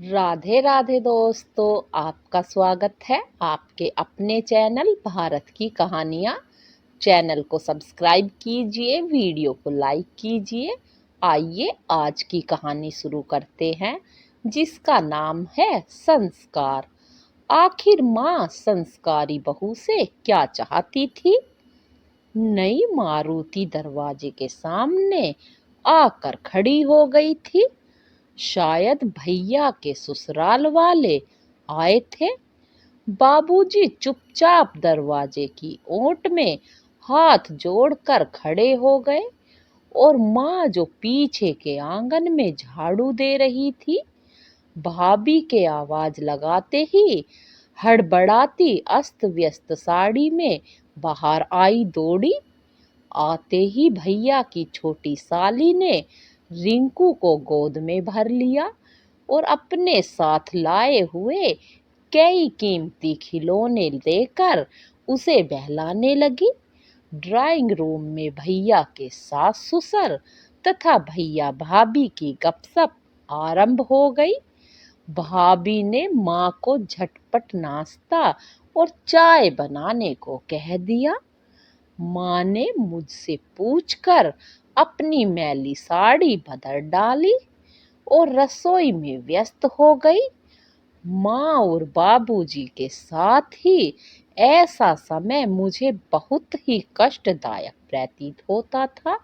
राधे राधे दोस्तों, आपका स्वागत है आपके अपने चैनल भारत की कहानियाँ। चैनल को सब्सक्राइब कीजिए, वीडियो को लाइक कीजिए। आइए आज की कहानी शुरू करते हैं, जिसका नाम है संस्कार। आखिर माँ संस्कारी बहू से क्या चाहती थी? नई मारुति दरवाजे के सामने आकर खड़ी हो गई थी। शायद भैया के ससुराल वाले आए थे। बाबूजी चुपचाप दरवाजे की ओट में हाथ जोड़कर खड़े हो गए और माँ जो पीछे के आंगन में झाड़ू दे रही थी, भाभी के आवाज लगाते ही हड़बड़ाती अस्त व्यस्त साड़ी में बाहर आई दौड़ी। आते ही भैया की छोटी साली ने रिंकू को गोद में भर लिया और अपने साथ लाए हुए कई कीमती खिलौने देकर उसे बहलाने लगी। ड्राइंग रूम में भैया के सास ससुर तथा भैया भाभी की गपशप आरंभ हो गई। भाभी ने माँ को झटपट नाश्ता और चाय बनाने को कह दिया। माँ ने मुझसे पूछकर अपनी मैली साड़ी बदल डाली और रसोई में व्यस्त हो गई। माँ और बाबूजी के साथ ही ऐसा समय मुझे बहुत ही कष्टदायक प्रतीत होता था।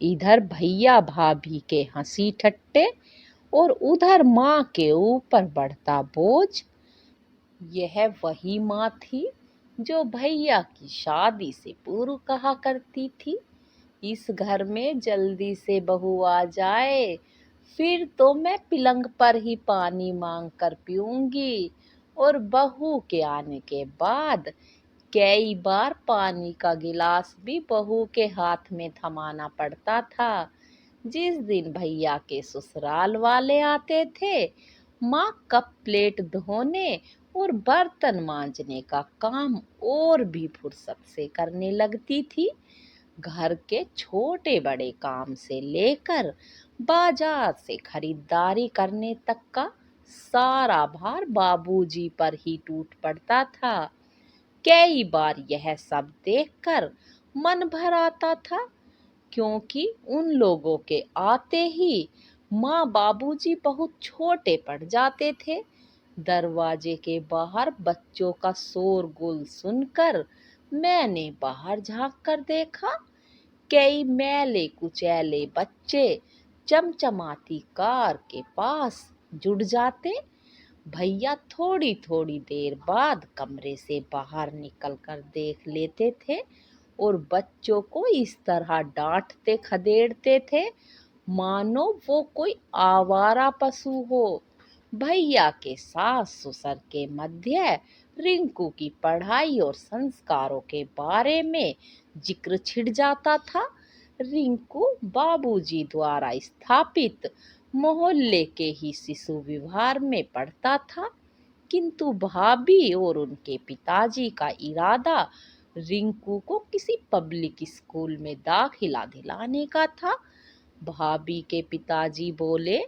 इधर भैया भाभी के हंसी ठट्टे और उधर माँ के ऊपर बढ़ता बोझ। यह वही माँ थी जो भैया की शादी से पूर्व कहा करती थी, इस घर में जल्दी से बहू आ जाए, फिर तो मैं पिलंग पर ही पानी मांग कर पीऊंगी। और बहू के आने के बाद कई बार पानी का गिलास भी बहू के हाथ में थमाना पड़ता था। जिस दिन भैया के ससुराल वाले आते थे, माँ कप प्लेट धोने और बर्तन मांजने का काम और भी फुर्सत से करने लगती थी। घर के छोटे बड़े काम से लेकर बाजार से खरीदारी करने तक का सारा भार बाबूजी पर ही टूट पड़ता था। कई बार यह सब देखकर मन भर आता था, क्योंकि उन लोगों के आते ही माँ बाबूजी बहुत छोटे पड़ जाते थे। दरवाजे के बाहर बच्चों का शोरगुल सुनकर मैंने बाहर झांक कर देखा। कई मैले कुचैले बच्चे चमचमाती कार के पास जुड़ जाते। भैया थोड़ी थोड़ी देर बाद कमरे से बाहर निकल कर देख लेते थे और बच्चों को इस तरह डांटते खदेड़ते थे मानो वो कोई आवारा पशु हो। भैया के सास ससुर के मध्य रिंकू की पढ़ाई और संस्कारों के बारे में जिक्र छिड़ जाता था। रिंकू बाबूजी द्वारा स्थापित मोहल्ले के ही शिशु विहार में पढ़ता था, किंतु भाभी और उनके पिताजी का इरादा रिंकू को किसी पब्लिक स्कूल में दाखिला दिलाने का था। भाभी के पिताजी बोले,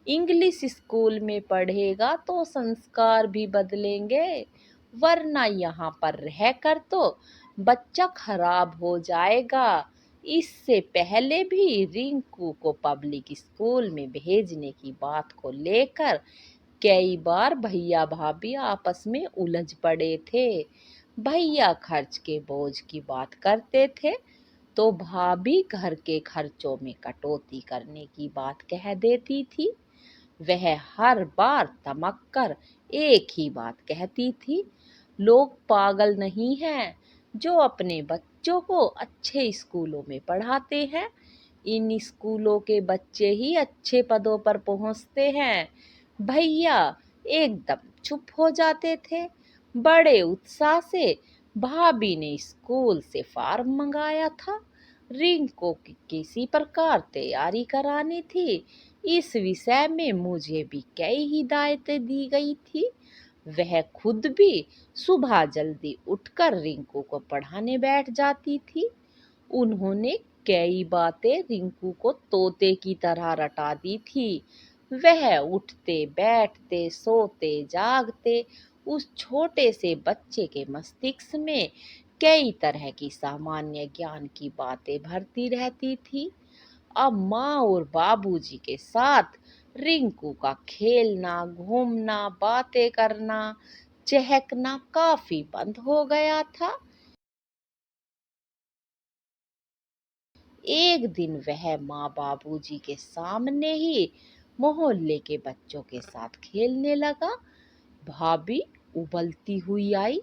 इंग्लिश स्कूल में पढ़ेगा तो संस्कार भी बदलेंगे, वरना यहाँ पर रहकर तो बच्चा खराब हो जाएगा। इससे पहले भी रिंकू को पब्लिक स्कूल में भेजने की बात को लेकर कई बार भैया भाभी आपस में उलझ पड़े थे। भैया खर्च के बोझ की बात करते थे तो भाभी घर के खर्चों में कटौती करने की बात कह देती थी। वह हर बार तमक कर एक ही बात कहती थी, लोग पागल नहीं हैं जो अपने बच्चों को अच्छे स्कूलों में पढ़ाते हैं। इन स्कूलों के बच्चे ही अच्छे पदों पर पहुंचते हैं। भैया एकदम चुप हो जाते थे। बड़े उत्साह से भाभी ने स्कूल से फॉर्म मंगाया था। रिंकू की किसी प्रकार तैयारी करानी थी। इस विषय में मुझे भी कई हिदायतें दी गई थी। वह खुद भी सुबह जल्दी उठकर रिंकू को पढ़ाने बैठ जाती थी। उन्होंने कई बातें रिंकू को तोते की तरह रटा दी थी। वह उठते बैठते सोते जागते उस छोटे से बच्चे के मस्तिष्क में कई तरह की सामान्य ज्ञान की बातें भरती रहती थी। अब माँ और बाबूजी के साथ रिंकू का खेलना, घूमना, बातें करना, चहकना काफी बंद हो गया था। एक दिन वह माँ बाबूजी के सामने ही मोहल्ले के बच्चों के साथ खेलने लगा। भाभी उबलती हुई आई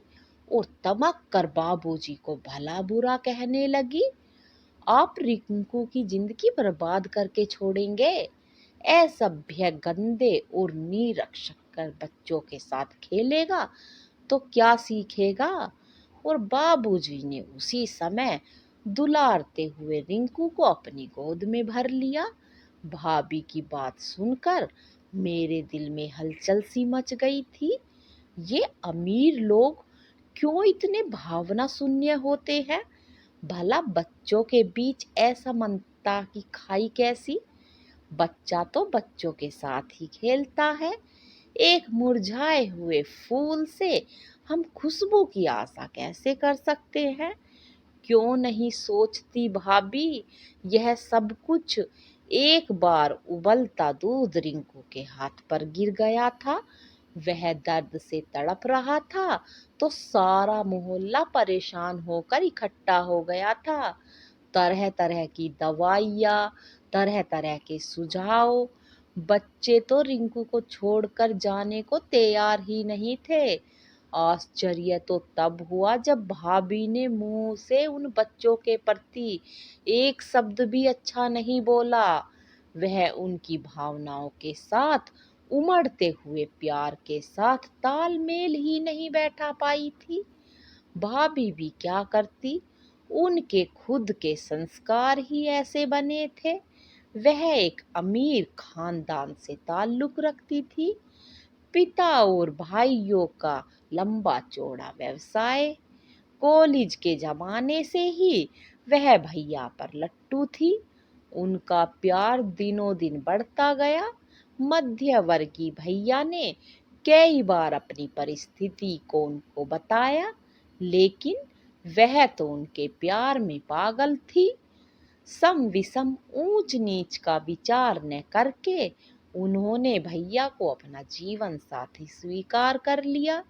और तमक कर बाबूजी को भला बुरा कहने लगी। आप रिंकू की जिंदगी बर्बाद करके छोड़ेंगे। असभ्य, गंदे और निरक्षर बच्चों के साथ खेलेगा तो क्या सीखेगा। और बाबूजी ने उसी समय दुलारते हुए रिंकू को अपनी गोद में भर लिया। भाभी की बात सुनकर मेरे दिल में हलचल सी मच गई थी। ये अमीर लोग क्यों इतने भावना शून्य होते हैं। भला बच्चों के बीच ऐसा ममता की खाई कैसी। बच्चा तो बच्चों के साथ ही खेलता है। एक मुरझाए हुए फूल से हम खुशबू की आशा कैसे कर सकते हैं। क्यों नहीं सोचती भाभी। यह सब कुछ एक बार उबलता दूध रिंकू के हाथ पर गिर गया था। वह दर्द से तड़प रहा था तो सारा मोहल्ला परेशान होकर इकट्ठा हो गया था। तरह तरह की दवाइयाँ, तरह तरह के सुझाव। बच्चे तो रिंकू को छोड़कर जाने को तैयार ही नहीं थे। आश्चर्य तो तब हुआ जब भाभी ने मुंह से उन बच्चों के प्रति एक शब्द भी अच्छा नहीं बोला। वह उनकी भावनाओं के साथ उमड़ते हुए प्यार के साथ तालमेल ही नहीं बैठा पाई थी। भाभी भी क्या करती। उनके खुद के संस्कार ही ऐसे बने थे। वह एक अमीर खानदान से ताल्लुक रखती थी। पिता और भाइयों का लंबा चौड़ा व्यवसाय। कॉलेज के जमाने से ही वह भैया पर लट्टू थी। उनका प्यार दिनों दिन बढ़ता गया। मध्यवर्गीय भैया ने कई बार अपनी परिस्थिति को उनको बताया, लेकिन वह तो उनके प्यार में पागल थी। सम विषम ऊंच नीच का विचार न करके उन्होंने भैया को अपना जीवन साथी स्वीकार कर लिया।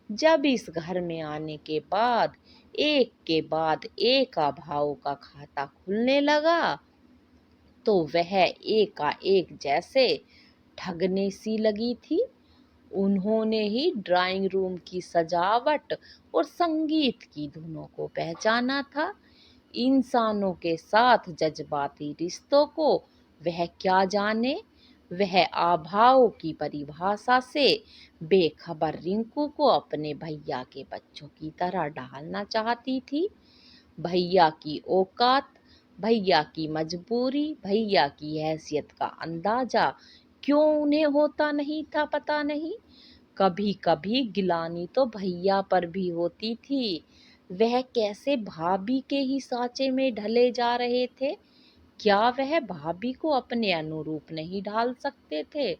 जब इस घर में आने के बाद एक अभावों का खाता खुलने लगा तो वह एकाएक जैसे ठगने सी लगी थी। उन्होंने ही ड्राइंग रूम की सजावट और संगीत की धुनों को पहचाना था। इंसानों के साथ जज्बाती रिश्तों को वह क्या जाने। वह आभाओं की परिभाषा से बेखबर रिंकू को अपने भैया के बच्चों की तरह ढालना चाहती थी। भैया की औकात, भैया की मजबूरी, भैया की हैसियत का अंदाजा क्यों उन्हें होता नहीं था पता नहीं। कभी कभी गिलानी तो भैया पर भी होती थी। वह कैसे भाभी के ही सांचे में ढले जा रहे थे। क्या वह भाभी को अपने अनुरूप नहीं ढाल सकते थे।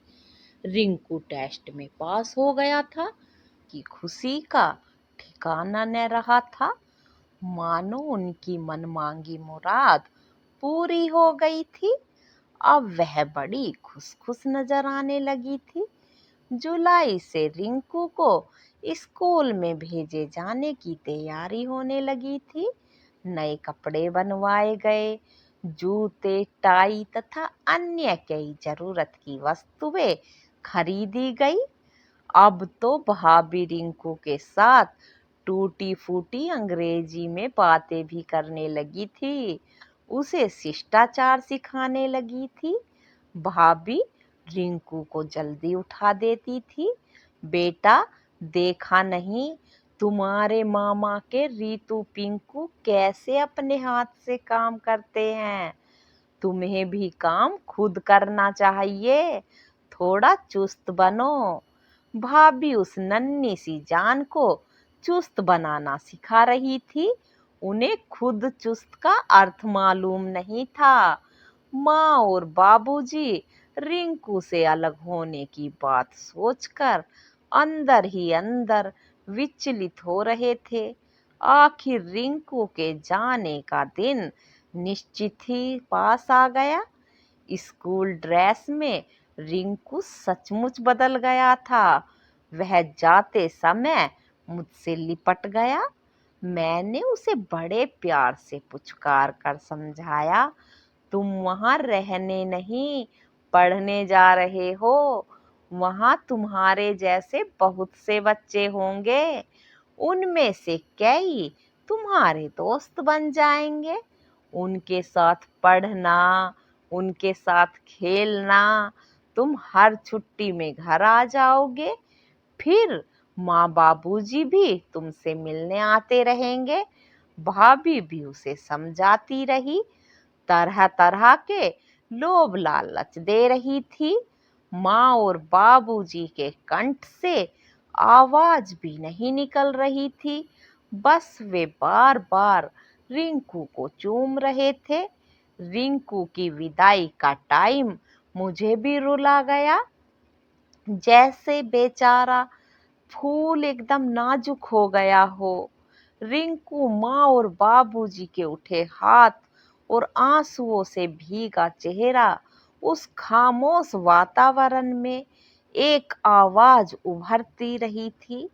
रिंकू टेस्ट में पास हो गया था कि खुशी का ठिकाना न रहा था। मानो उनकी मनमांगी मुराद पूरी हो गई थी। अब वह बड़ी खुश खुश नजर आने लगी थी। जुलाई से रिंकू को स्कूल में भेजे जाने की तैयारी होने लगी थी। नए कपड़े बनवाए गए, जूते, टाई तथा अन्य कई जरूरत की वस्तुएं खरीदी गई। अब तो भाभी रिंकू के साथ टूटी फूटी अंग्रेजी में बातें भी करने लगी थी। उसे शिष्टाचार सिखाने लगी थी। भाभी रिंकू को जल्दी उठा देती थी। बेटा, देखा नहीं तुम्हारे मामा के रीतू पिंकू कैसे अपने हाथ से काम करते हैं। तुम्हें भी काम खुद करना चाहिए। थोड़ा चुस्त बनो। भाभी उस नन्ही सी जान को चुस्त बनाना सिखा रही थी। उन्हें खुद चुस्त का अर्थ मालूम नहीं था। माँ और बाबूजी रिंकू से अलग होने की बात सोचकर अंदर ही अंदर विचलित हो रहे थे। आखिर रिंकू के जाने का दिन निश्चित ही पास आ गया। स्कूल ड्रेस में रिंकू सचमुच बदल गया था। वह जाते समय मुझसे लिपट गया। मैंने उसे बड़े प्यार से पुचकार कर समझाया, तुम वहां रहने नहीं, पढ़ने जा रहे हो। वहां तुम्हारे जैसे बहुत से बच्चे होंगे, उनमें से कई तुम्हारे दोस्त बन जाएंगे। उनके साथ पढ़ना, उनके साथ खेलना, तुम हर छुट्टी में घर आ जाओगे। फिर माँ बाबूजी भी तुमसे मिलने आते रहेंगे। भाभी भी उसे समझाती रही, तरह तरह के लोभ लालच दे रही थी। माँ और बाबूजी के कंठ से आवाज भी नहीं निकल रही थी, बस वे बार बार रिंकू को चूम रहे थे। रिंकू की विदाई का टाइम मुझे भी रुला गया। जैसे बेचारा फूल एकदम नाजुक हो गया हो। रिंकू माँ और बाबूजी के उठे हाथ और आंसुओं से भीगा चेहरा, उस खामोश वातावरण में एक आवाज उभरती रही थी,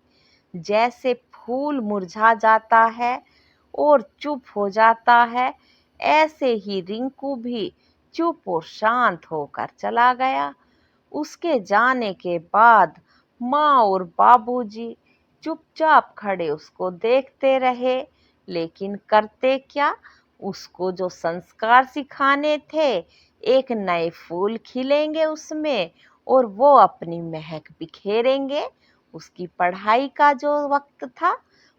जैसे फूल मुरझा जाता है और चुप हो जाता है, ऐसे ही रिंकू भी चुप और शांत होकर चला गया। उसके जाने के बाद माँ और बाबूजी चुपचाप खड़े उसको देखते रहे, लेकिन करते क्या? उसको जो संस्कार सिखाने थे, एक नए फूल खिलेंगे उसमें और वो अपनी महक बिखेरेंगे। उसकी पढ़ाई का जो वक्त था,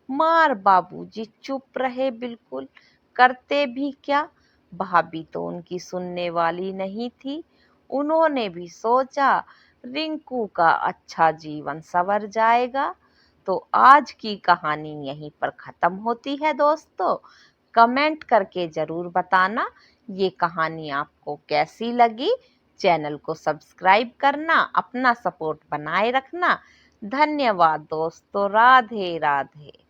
मार बाबूजी चुप रहे बिल्कुल। करते भी क्या? भाभी तो उनकी सुनने वाली नहीं थी। उन्होंने भी सोचा रिंकू का अच्छा जीवन संवर जाएगा। तो आज की कहानी यहीं पर खत्म होती है दोस्तों। कमेंट करके जरूर बताना ये कहानी आपको कैसी लगी। चैनल को सब्सक्राइब करना, अपना सपोर्ट बनाए रखना। धन्यवाद दोस्तों। राधे राधे।